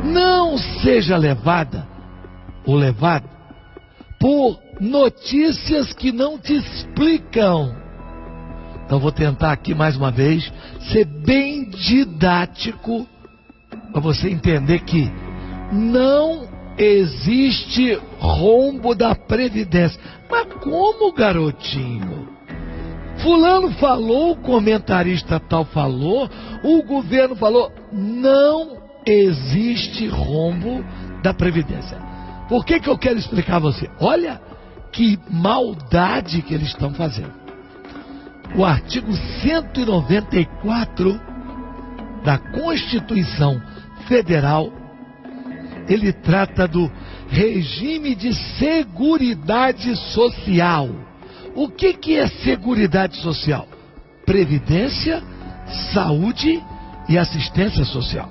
não seja levada ou levado por notícias que não te explicam. Então vou tentar aqui mais uma vez ser bem didático para você entender que não existe rombo da Previdência. Mas como, garotinho? Fulano falou, o comentarista tal falou, o governo falou. Não existe rombo da Previdência. Por que eu quero explicar a você? Olha que maldade que eles estão fazendo. O artigo 194 da Constituição Federal, ele trata do regime de seguridade social. O que é seguridade social? Previdência, saúde e assistência social.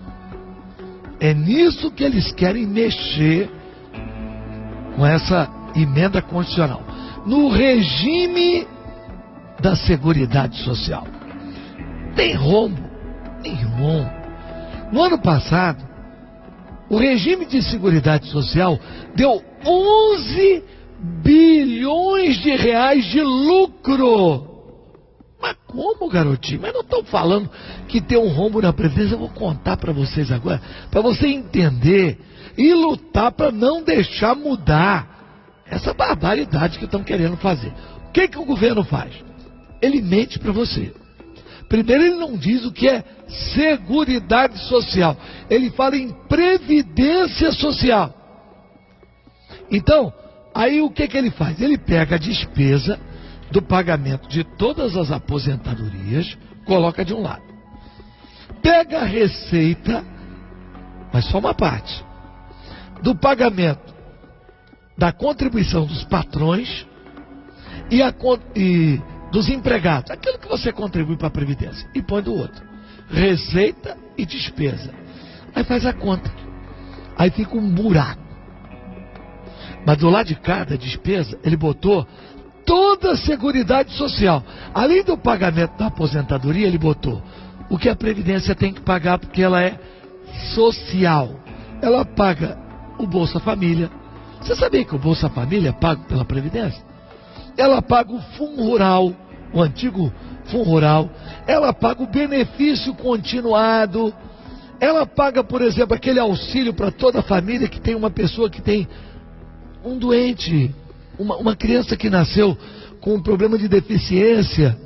É nisso que eles querem mexer com essa emenda constitucional. No regime da seguridade social. Tem rombo? Nenhum. No ano passado, o regime de seguridade social deu 11 bilhões de reais de lucro. Mas como, garotinho? Mas não estão falando que tem um rombo na Previdência. Eu vou contar para vocês agora, para você entender e lutar para não deixar mudar essa barbaridade que estão querendo fazer. O que o governo faz? Ele mente para você. Primeiro, ele não diz o que é seguridade social. Ele fala em previdência social. Então, aí o que ele faz? Ele pega a despesa do pagamento de todas as aposentadorias, coloca de um lado. Pega a receita, mas só uma parte, do pagamento da contribuição dos patrões e dos empregados, aquilo que você contribui para a Previdência, e põe do outro. Receita e despesa. Aí faz a conta. Aí fica um buraco. Mas do lado de cada despesa, ele botou toda a seguridade social. Além do pagamento da aposentadoria, ele botou o que a Previdência tem que pagar, porque ela é social. Ela paga o Bolsa Família. Você sabia que o Bolsa Família é pago pela Previdência? Ela paga o Fundo Rural, o antigo Fundo Rural. Ela paga o benefício continuado. Ela paga, por exemplo, aquele auxílio para toda a família que tem uma pessoa que tem um doente, uma criança que nasceu com um problema de deficiência.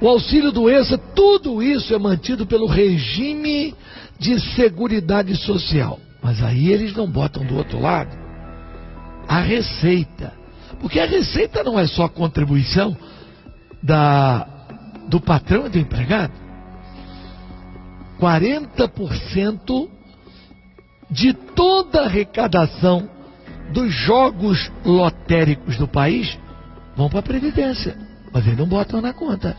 O auxílio doença, tudo isso é mantido pelo regime de seguridade social. Mas aí eles não botam do outro lado a receita. Porque a receita não é só a contribuição do patrão e do empregado. 40% de toda a arrecadação dos jogos lotéricos do país vão para a Previdência. Mas eles não botam na conta.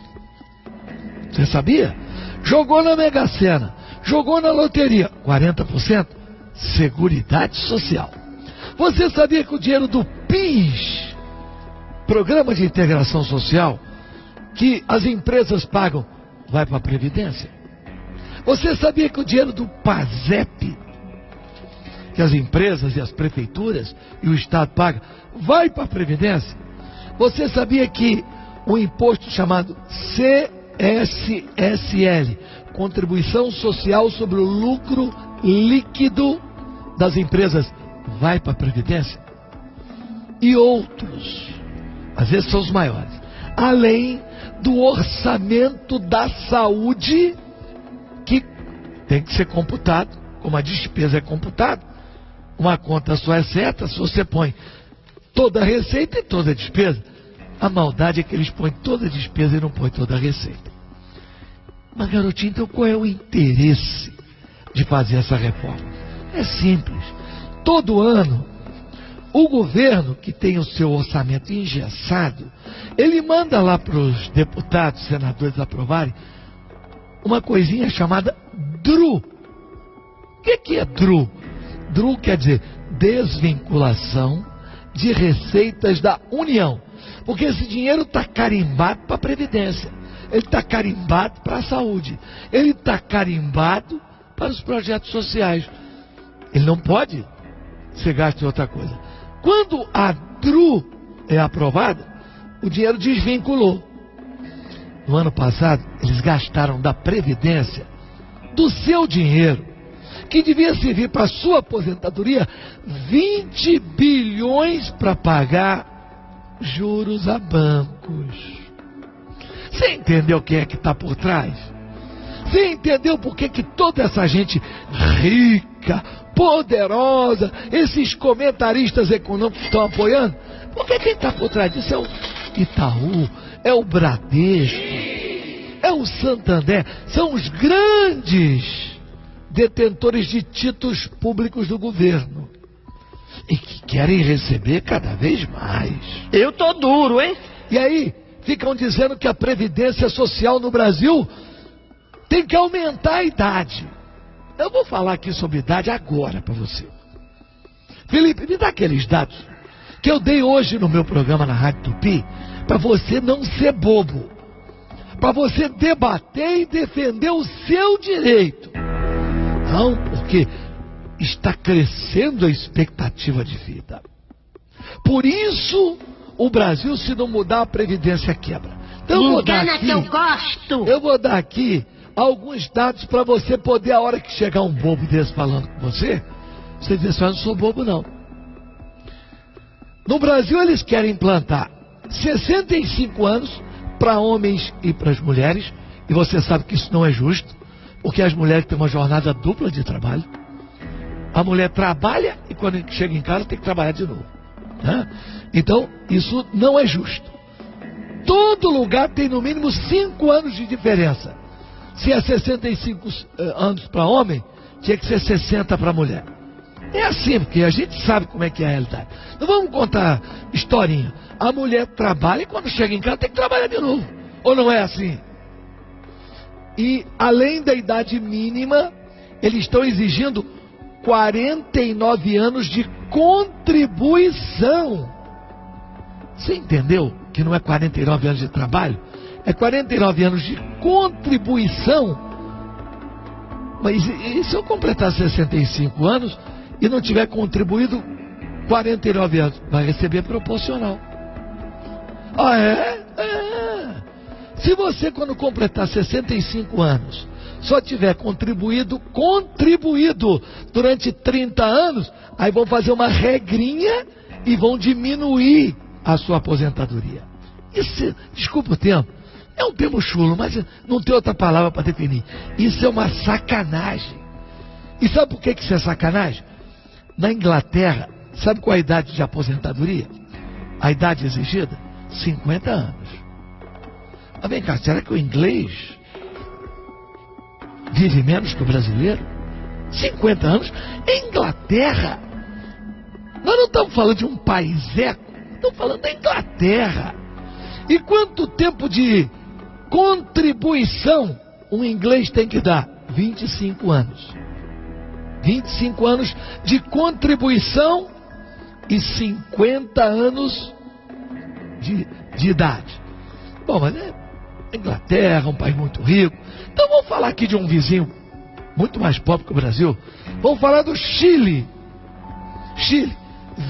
Você sabia? Jogou na Mega Sena, jogou na loteria, 40% Seguridade Social. Você sabia que o dinheiro do PIS, Programa de Integração Social, que as empresas pagam, vai para a Previdência? Você sabia que o dinheiro do PASEP, que as empresas e as prefeituras e o Estado pagam, vai para a Previdência? Você sabia que um imposto chamado CSSL, Contribuição Social sobre o Lucro Líquido das Empresas, vai para a Previdência? E outros, às vezes são os maiores, além do orçamento da saúde, que tem que ser computado, como a despesa é computada. Uma conta só é certa se você põe toda a receita e toda a despesa. A maldade é que eles põem toda a despesa e não põem toda a receita. Mas, garotinho, então qual é o interesse de fazer essa reforma? É simples. Todo ano, o governo, que tem o seu orçamento engessado, ele manda lá para os deputados, senadores aprovarem uma coisinha chamada DRU. O que é DRU? DRU quer dizer desvinculação de receitas da União. Porque esse dinheiro está carimbado para a Previdência, ele está carimbado para a saúde, ele está carimbado para os projetos sociais. ele não pode ser gasto em outra coisa. Quando a DRU é aprovada, o dinheiro desvinculou. No ano passado, eles gastaram da Previdência, do seu dinheiro, que devia servir para a sua aposentadoria, 20 bilhões para pagar juros a bancos. Você entendeu quem é que está por trás? Você entendeu por que toda essa gente rica, poderosa, esses comentaristas econômicos estão apoiando? Porque quem está por trás disso é o Itaú, é o Bradesco, é o Santander, são os grandes detentores de títulos públicos do governo e que querem receber cada vez mais. Eu tô duro, hein? E aí ficam dizendo que a Previdência Social no Brasil tem que aumentar a idade. Eu vou falar aqui sobre idade agora para você. Felipe, me dá aqueles dados que eu dei hoje no meu programa na Rádio Tupi, para você não ser bobo, para você debater e defender o seu direito. Não, porque está crescendo a expectativa de vida. Por isso, o Brasil, se não mudar, a Previdência quebra. Então, eu vou dar aqui alguns dados para você poder, a hora que chegar um bobo desse falando com você dizer assim, eu não sou bobo não. No Brasil, eles querem implantar 65 anos para homens e para as mulheres, e você sabe que isso não é justo, porque as mulheres têm uma jornada dupla de trabalho. A mulher trabalha e quando chega em casa tem que trabalhar de novo, né? Então, isso não é justo. Todo lugar tem no mínimo 5 anos de diferença. Se é 65 anos para homem, tinha que ser 60 para mulher. É assim, porque a gente sabe como é que é a realidade. Não vamos contar historinha. A mulher trabalha e quando chega em casa tem que trabalhar de novo. Ou não é assim? E além da idade mínima, eles estão exigindo 49 anos de contribuição. Você entendeu que não é 49 anos de trabalho? É 49 anos de contribuição. Mas e se eu completar 65 anos e não tiver contribuído 49 anos? Vai receber proporcional. Ah, é? Se você, quando completar 65 anos, só tiver contribuído durante 30 anos, aí vão fazer uma regrinha e vão diminuir a sua aposentadoria. Isso, desculpa o termo, é um termo chulo, mas não tem outra palavra para definir. Isso é uma sacanagem. E sabe por que isso é sacanagem? Na Inglaterra, sabe qual é a idade de aposentadoria? A idade exigida? 50 anos. Mas vem cá, será que o inglês vive menos que o brasileiro? 50 anos? Em Inglaterra. Nós não estamos falando de um país eco, estamos falando da Inglaterra. E quanto tempo de contribuição um inglês tem que dar? 25 anos. 25 anos de contribuição e 50 anos de idade. Bom, mas a Inglaterra é um país muito rico. Então vamos falar aqui de um vizinho muito mais pobre que o Brasil. Vamos falar do Chile. Chile,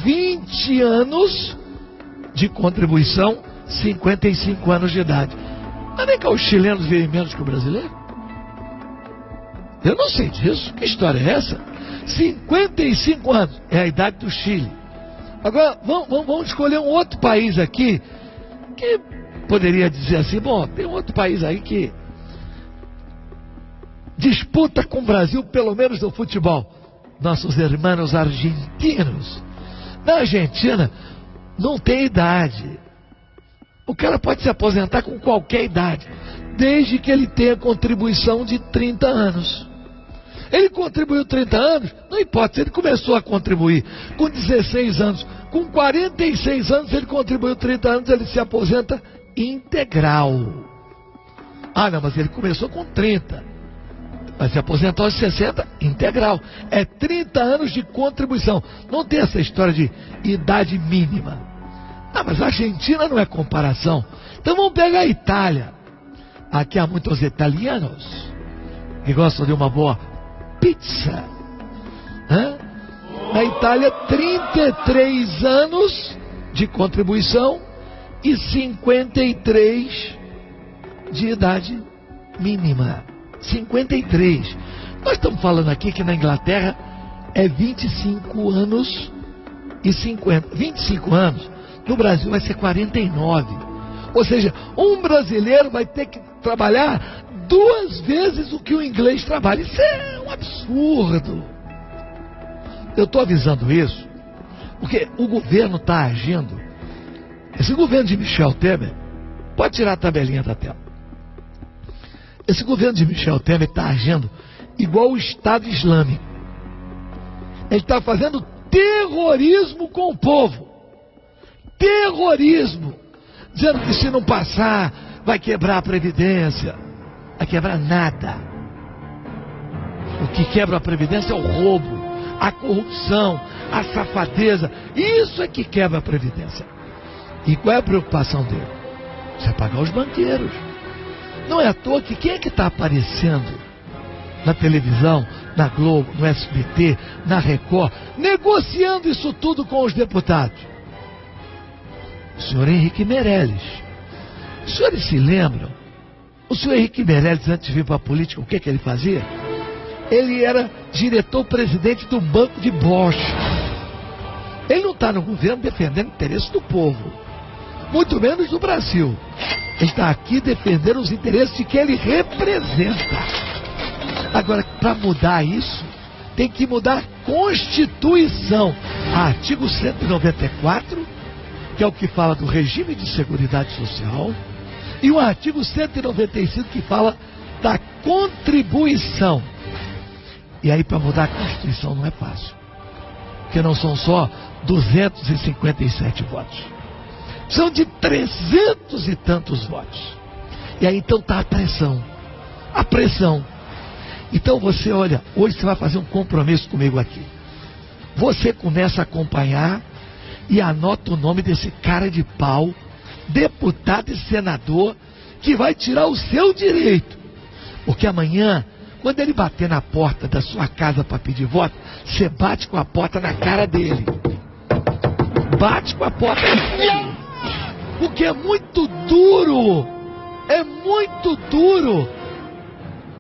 20 anos de contribuição, 55 anos de idade. Mas vem cá, os chilenos vivem menos que o brasileiro? Eu não sei disso. Que história é essa? 55 anos é a idade do Chile. Agora, vamos escolher um outro país aqui que poderia dizer assim, bom, tem um outro país aí que disputa com o Brasil, pelo menos no futebol. Nossos irmãos argentinos. Na Argentina, não tem idade. O cara pode se aposentar com qualquer idade, desde que ele tenha contribuição de 30 anos. Ele contribuiu 30 anos, não importa, se ele começou a contribuir com 16 anos, com 46 anos ele contribuiu 30 anos, ele se aposenta integral. Ah, não, mas ele começou com 30, vai se aposentar aos 60, integral. É 30 anos de contribuição. Não tem essa história de idade mínima. Ah, mas a Argentina não é comparação. Então vamos pegar a Itália. Aqui há muitos italianos que gostam de uma boa pizza. Na Itália, 33 anos de contribuição e 53 de idade mínima. 53. Nós estamos falando aqui que na Inglaterra é 25 anos e 50. 25 anos. No Brasil vai ser 49. Ou seja, um brasileiro vai ter que trabalhar 2 vezes o que o inglês trabalha. Isso é um absurdo. Eu estou avisando isso porque o governo está agindo. Esse governo de Michel Temer, pode tirar a tabelinha da tela. Esse governo de Michel Temer está agindo igual o Estado Islâmico. Ele está fazendo terrorismo com o povo. Terrorismo. Dizendo que se não passar, vai quebrar a Previdência. Vai quebrar nada. O que quebra a Previdência é o roubo, a corrupção, a safadeza. Isso é que quebra a Previdência. E qual é a preocupação dele? Você pagar os banqueiros. Não é à toa que quem é que está aparecendo na televisão, na Globo, no SBT, na Record, negociando isso tudo com os deputados? O senhor Henrique Meirelles. Os senhores se lembram? O senhor Henrique Meirelles, antes de vir para a política, o que ele fazia? Ele era diretor-presidente do Banco de Bosch. Ele não está no governo defendendo o interesse do povo, muito menos do Brasil. Ele está aqui defendendo os interesses de quem ele representa. Agora, para mudar isso, tem que mudar a Constituição. Artigo 194, que é o que fala do regime de seguridade social, e o artigo 195, que fala da contribuição. E aí, para mudar a Constituição não é fácil, porque não são só 257 votos, são de 300 e tantos votos. E aí então está a pressão. A pressão. Então você, olha, hoje você vai fazer um compromisso comigo aqui. Você começa a acompanhar e anota o nome desse cara de pau, deputado e senador, que vai tirar o seu direito. Porque amanhã, quando ele bater na porta da sua casa para pedir voto, você bate com a porta na cara dele. Bate com a porta dele. Porque é muito duro. É muito duro